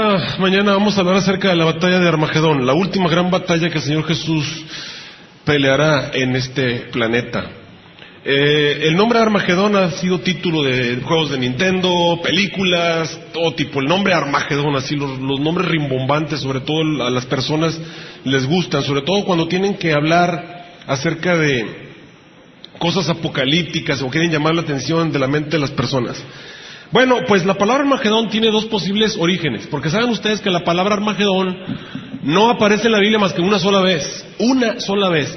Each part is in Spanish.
Esta mañana vamos a hablar acerca de la batalla de Armagedón, la última gran batalla que el Señor Jesús peleará en este planeta. El nombre Armagedón ha sido título de juegos de Nintendo, películas, todo tipo. El nombre Armagedón, así los nombres rimbombantes, sobre todo a las personas les gustan, sobre todo cuando tienen que hablar acerca de cosas apocalípticas o quieren llamar la atención de la mente de las personas. Bueno, pues la palabra Armagedón tiene dos posibles orígenes, porque saben ustedes que la palabra Armagedón no aparece en la Biblia más que una sola vez,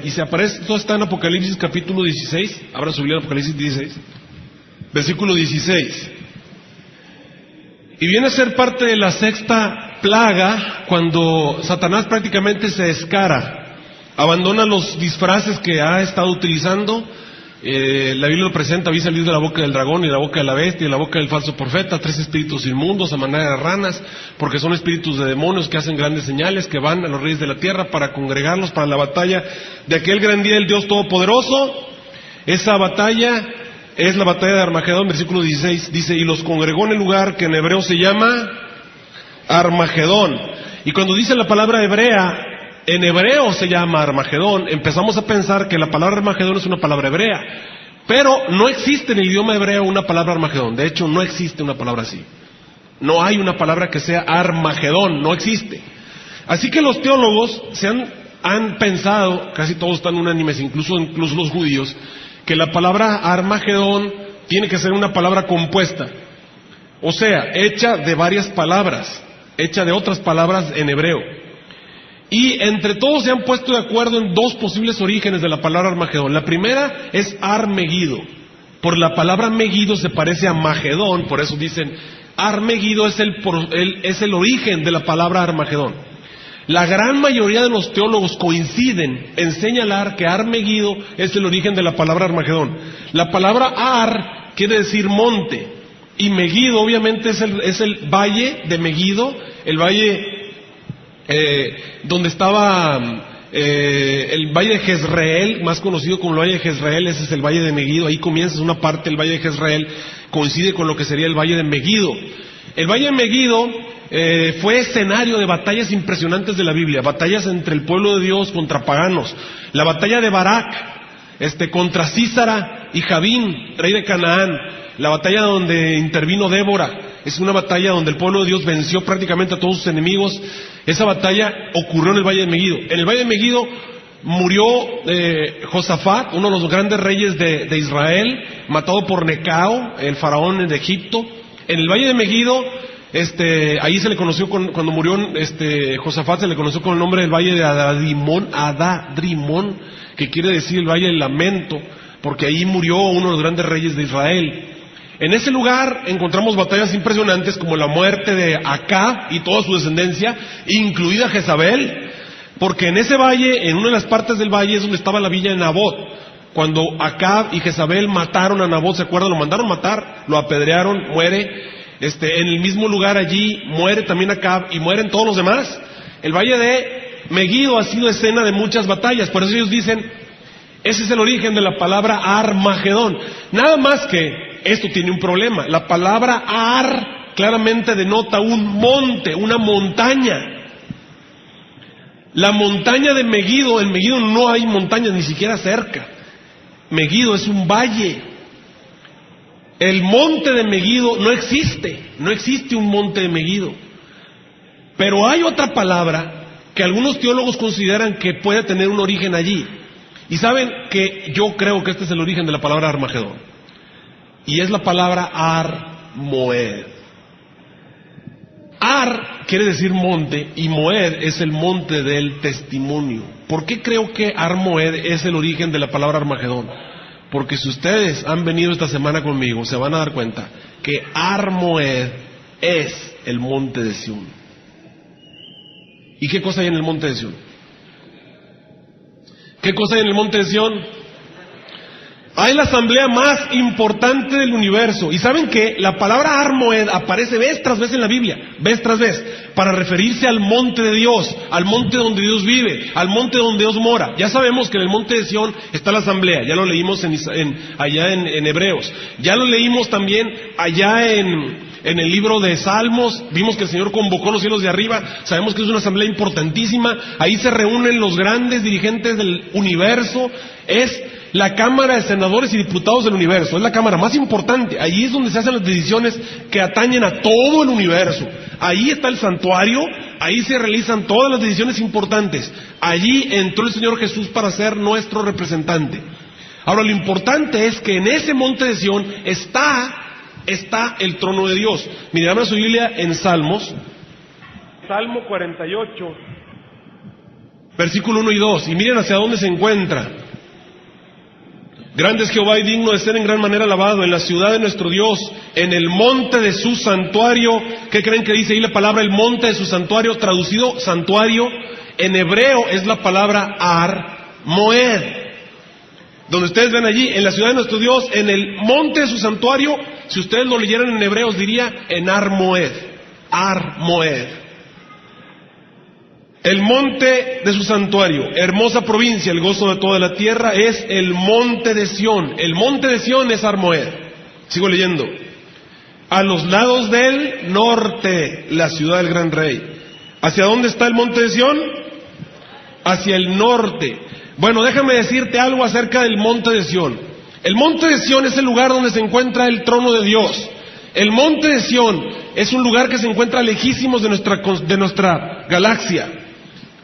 y se aparece, todo está en Apocalipsis capítulo 16, abra su Biblia, Apocalipsis 16, versículo 16, y viene a ser parte de la sexta plaga, cuando Satanás prácticamente se descara, abandona los disfraces que ha estado utilizando. La Biblia lo presenta: había salido de la boca del dragón y de la boca de la bestia y de la boca del falso profeta 3 espíritus inmundos a manera de ranas, porque son espíritus de demonios que hacen grandes señales, que van a los reyes de la tierra para congregarlos para la batalla de aquel gran día del Dios Todopoderoso. Esa batalla es la batalla de Armagedón. Versículo 16 dice: y los congregó en el lugar que en hebreo se llama Armagedón. Y cuando dice la palabra hebrea, en hebreo se llama Armagedón, empezamos a pensar que la palabra Armagedón es una palabra hebrea, pero no existe en el idioma hebreo una palabra Armagedón. De hecho, no existe una palabra así. No hay una palabra que sea Armagedón, no existe. Así que los teólogos han pensado, casi todos están unánimes, incluso los judíos, que la palabra Armagedón tiene que ser una palabra compuesta, o sea, hecha de varias palabras, hecha de otras palabras en hebreo. Y entre todos se han puesto de acuerdo en dos posibles orígenes de la palabra Armagedón. La primera es Ar-Megido. Por la palabra Megido se parece a Magedón, por eso dicen Ar-Megido es el origen de la palabra Armagedón. La gran mayoría de los teólogos coinciden en señalar que Ar-Megido es el origen de la palabra Armagedón. La palabra Ar quiere decir monte, y Megido obviamente es el valle de Megido, el valle donde estaba el valle de Jezreel, más conocido como el valle de Jezreel. Ese es el valle de Megido. Ahí comienza una parte del valle de Jezreel, coincide con lo que sería el valle de Megido. El valle de Megido fue escenario de batallas impresionantes de la Biblia, batallas entre el pueblo de Dios contra paganos. La batalla de Barak contra Sísara y Javín, rey de Canaán. La batalla donde intervino Débora. Es una batalla donde el pueblo de Dios venció prácticamente a todos sus enemigos. Esa batalla ocurrió en el Valle de Megido. En el Valle de Megido murió Josafat, uno de los grandes reyes de Israel, matado por Necao, el faraón de Egipto. En el Valle de Megido, ahí se le conoció, cuando murió Josafat, se le conoció con el nombre del Valle de Adadrimón, que quiere decir el Valle del Lamento, porque ahí murió uno de los grandes reyes de Israel. En ese lugar encontramos batallas impresionantes como la muerte de Acab y toda su descendencia, incluida Jezabel, porque en ese valle, en una de las partes del valle, es donde estaba la villa de Nabot. Cuando Acab y Jezabel mataron a Nabot, ¿se acuerdan? Lo mandaron matar, lo apedrearon, muere. En el mismo lugar allí muere también Acab y mueren todos los demás. El valle de Megido ha sido escena de muchas batallas, por eso ellos dicen, ese es el origen de la palabra Armagedón. Nada más que esto tiene un problema. La palabra Ar claramente denota un monte, una montaña. La montaña de Megido, en Megido no hay montañas ni siquiera cerca. Megido es un valle. El monte de Megido no existe un monte de Megido. Pero hay otra palabra que algunos teólogos consideran que puede tener un origen allí. Y saben que yo creo que este es el origen de la palabra Armagedón. Y es la palabra Ar-Moed. Ar quiere decir monte y Moed es el monte del testimonio. ¿Por qué creo que Ar-Moed es el origen de la palabra Armagedón? Porque si ustedes han venido esta semana conmigo, se van a dar cuenta que Ar-Moed es el monte de Sión. ¿Y qué cosa hay en el monte de Sión? ¿Qué cosa hay en el monte de Sión? Hay la asamblea más importante del universo. Y saben que la palabra Ar-Moed aparece vez tras vez en la Biblia, vez tras vez, para referirse al monte de Dios, al monte donde Dios vive, al monte donde Dios mora. Ya sabemos que en el monte de Sión está la asamblea, ya lo leímos allá en Hebreos, ya lo leímos también allá en en el libro de Salmos, vimos que el Señor convocó los cielos de arriba, sabemos que es una asamblea importantísima, ahí se reúnen los grandes dirigentes del universo, es la Cámara de Senadores y Diputados del universo, es la cámara más importante, allí es donde se hacen las decisiones que atañen a todo el universo, ahí está el santuario, ahí se realizan todas las decisiones importantes, allí entró el Señor Jesús para ser nuestro representante. Ahora lo importante es que en ese monte de Sión está el trono de Dios. Miren, abra su Biblia en Salmos, Salmo 48, versículo 1 y 2, y miren hacia dónde se encuentra. Grande es Jehová y digno de ser en gran manera alabado en la ciudad de nuestro Dios, en el monte de su santuario. ¿Qué creen que dice ahí la palabra el monte de su santuario? Traducido santuario, en hebreo es la palabra Ar Moed. Donde ustedes ven allí, en la ciudad de nuestro Dios, en el monte de su santuario, si ustedes lo leyeran en hebreo, diría en Ar Moed. Ar Moed. El monte de su santuario, hermosa provincia, el gozo de toda la tierra, es el monte de Sión. El monte de Sión es Ar Moed. Sigo leyendo. A los lados del norte, la ciudad del gran rey. ¿Hacia dónde está el monte de Sión? Hacia el norte. Bueno, déjame decirte algo acerca del monte de Sión. El monte de Sión es el lugar donde se encuentra el trono de Dios. El monte de Sión es un lugar que se encuentra lejísimos de nuestra galaxia.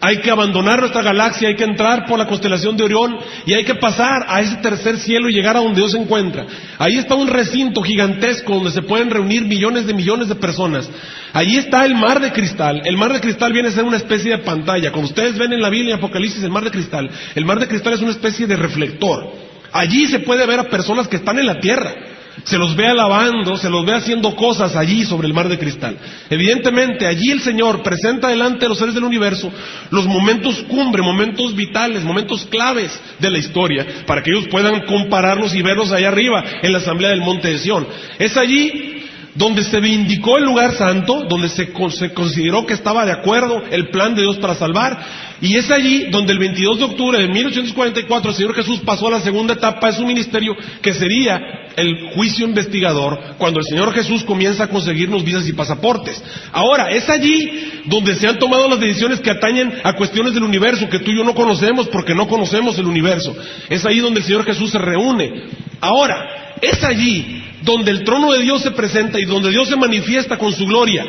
Hay que abandonar nuestra galaxia, hay que entrar por la constelación de Orión y hay que pasar a ese tercer cielo y llegar a donde Dios se encuentra. Ahí está un recinto gigantesco donde se pueden reunir millones de personas. Allí está el mar de cristal. El mar de cristal viene a ser una especie de pantalla. Como ustedes ven en la Biblia, en Apocalipsis, el mar de cristal es una especie de reflector. Allí se puede ver a personas que están en la tierra. Se los ve alabando, se los ve haciendo cosas allí sobre el mar de cristal. Evidentemente, allí el Señor presenta delante de los seres del universo los momentos cumbre, momentos vitales, momentos claves de la historia, para que ellos puedan compararlos y verlos allá arriba, en la asamblea del monte de Sión. Es allí donde se vindicó el lugar santo, donde se consideró que estaba de acuerdo el plan de Dios para salvar, y es allí donde el 22 de octubre de 1844 el Señor Jesús pasó a la segunda etapa de su ministerio, que sería el juicio investigador, cuando el Señor Jesús comienza a conseguirnos visas y pasaportes. Ahora, es allí donde se han tomado las decisiones que atañen a cuestiones del universo, que tú y yo no conocemos porque no conocemos el universo. Es ahí donde el Señor Jesús se reúne. Ahora, es allí donde el trono de Dios se presenta y donde Dios se manifiesta con su gloria.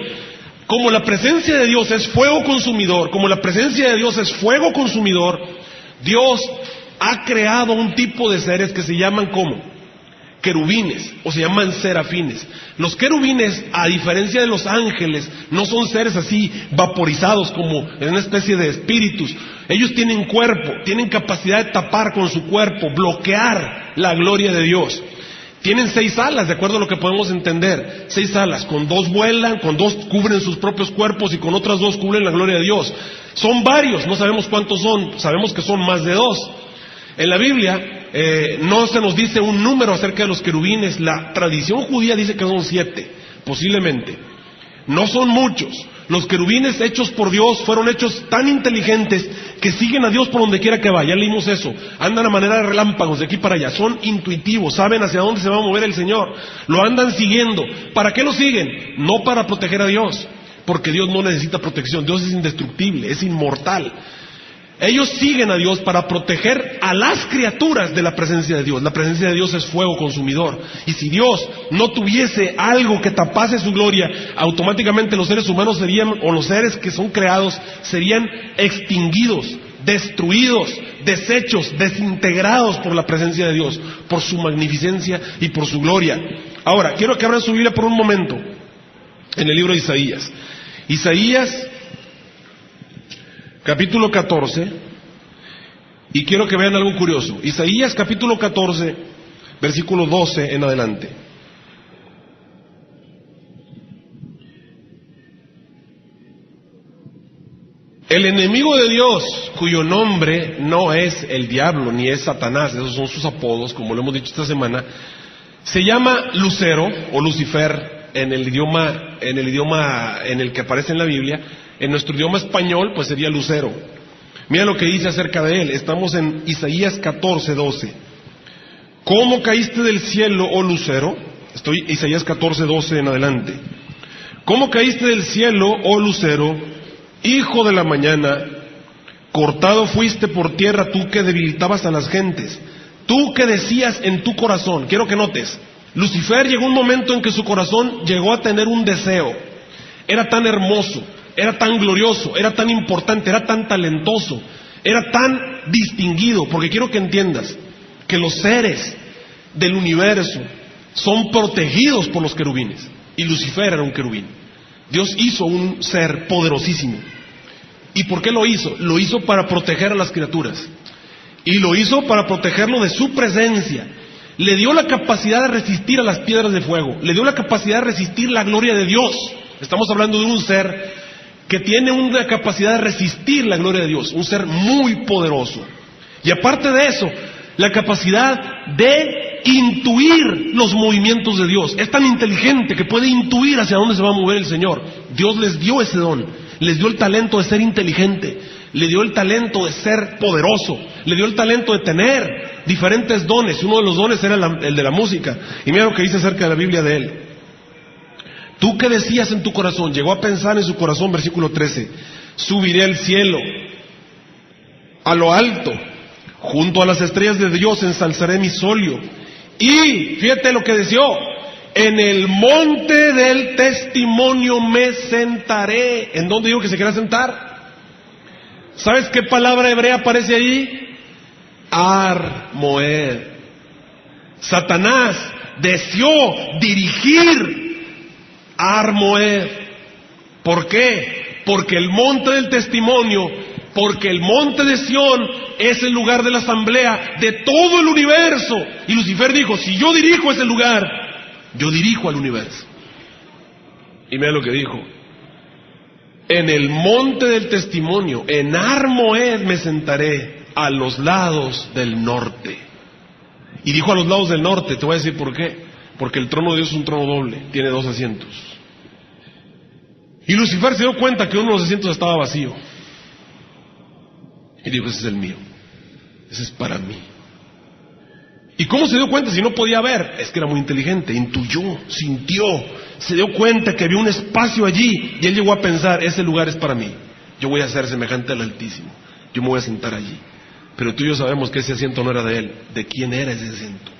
Como la presencia de Dios es fuego consumidor, Dios ha creado un tipo de seres que se llaman ¿cómo? Querubines, o se llaman serafines. Los querubines, a diferencia de los ángeles, no son seres así vaporizados como en una especie de espíritus. Ellos tienen cuerpo, tienen capacidad de tapar con su cuerpo, bloquear la gloria de Dios. Tienen 6 alas, de acuerdo a lo que podemos entender. 6 alas, con 2 vuelan, con 2 cubren sus propios cuerpos y con otras 2 cubren la gloria de Dios. Son varios, no sabemos cuántos son, sabemos que son más de 2. En la Biblia no se nos dice un número acerca de los querubines. La tradición judía dice que son 7, posiblemente. No son muchos. Los querubines hechos por Dios fueron hechos tan inteligentes que siguen a Dios por donde quiera que vaya. Ya leímos eso. Andan a manera de relámpagos de aquí para allá. Son intuitivos, saben hacia dónde se va a mover el Señor. Lo andan siguiendo. ¿Para qué lo siguen? No para proteger a Dios, porque Dios no necesita protección. Dios es indestructible, es inmortal. Ellos siguen a Dios para proteger a las criaturas de la presencia de Dios. La presencia de Dios es fuego consumidor. Y si Dios no tuviese algo que tapase su gloria, automáticamente los seres humanos serían, o los seres que son creados, serían extinguidos, destruidos, deshechos, desintegrados por la presencia de Dios, por su magnificencia y por su gloria. Ahora, quiero que abran su Biblia por un momento en el libro de Isaías. Isaías capítulo 14, y quiero que vean algo curioso. Isaías capítulo 14, versículo 12 en adelante. El enemigo de Dios, cuyo nombre no es el diablo ni es Satanás, esos son sus apodos, como lo hemos dicho esta semana, se llama Lucero o Lucifer en el idioma en el que aparece en la Biblia. En nuestro idioma español, pues sería Lucero. Mira lo que dice acerca de él. Estamos en Isaías 14, 12. ¿Cómo caíste del cielo, oh Lucero? Estoy Isaías 14:12 en adelante. ¿Cómo caíste del cielo, oh lucero, hijo de la mañana? Cortado fuiste por tierra, tú que debilitabas a las gentes. Tú que decías en tu corazón, quiero que notes, Lucifer llegó un momento en que su corazón llegó a tener un deseo. Era tan hermoso, era tan glorioso, era tan importante, era tan talentoso, era tan distinguido, porque quiero que entiendas que los seres del universo son protegidos por los querubines, y Lucifer era un querubín. Dios hizo un ser poderosísimo. ¿Y por qué lo hizo? Lo hizo para proteger a las criaturas, y lo hizo para protegerlo de su presencia. Le dio la capacidad de resistir a las piedras de fuego, le dio la capacidad de resistir la gloria de Dios. Estamos hablando de un ser que tiene una capacidad de resistir la gloria de Dios, un ser muy poderoso. Y aparte de eso, la capacidad de intuir los movimientos de Dios. Es tan inteligente que puede intuir hacia dónde se va a mover el Señor. Dios les dio ese don, les dio el talento de ser inteligente, le dio el talento de ser poderoso, le dio el talento de tener diferentes dones. Uno de los dones era el de la música. Y mira lo que dice acerca de la Biblia de él. Tú que decías en tu corazón, llegó a pensar en su corazón, versículo 13, subiré al cielo, a lo alto, junto a las estrellas de Dios ensalzaré mi solio. Y, fíjate lo que deseó, en el monte del testimonio me sentaré. ¿En dónde dijo que se quería sentar? ¿Sabes qué palabra hebrea aparece ahí? Ar-Moed. Satanás deseó dirigir Ar-Moed. ¿Por qué? Porque el monte del testimonio, porque el monte de Sión es el lugar de la asamblea de todo el universo. Y Lucifer dijo, si yo dirijo ese lugar, yo dirijo al universo. Y mira lo que dijo: en el monte del testimonio, en Ar-Moed me sentaré, a los lados del norte. Y dijo a los lados del norte, te voy a decir por qué. Porque el trono de Dios es un trono doble, tiene 2 asientos. Y Lucifer se dio cuenta que uno de los asientos estaba vacío. Y dijo, ese es el mío, ese es para mí. ¿Y cómo se dio cuenta si no podía ver? Es que era muy inteligente, intuyó, sintió, se dio cuenta que había un espacio allí, y él llegó a pensar, ese lugar es para mí, yo voy a ser semejante al Altísimo, yo me voy a sentar allí. Pero tú y yo sabemos que ese asiento no era de él. ¿De quién era ese asiento?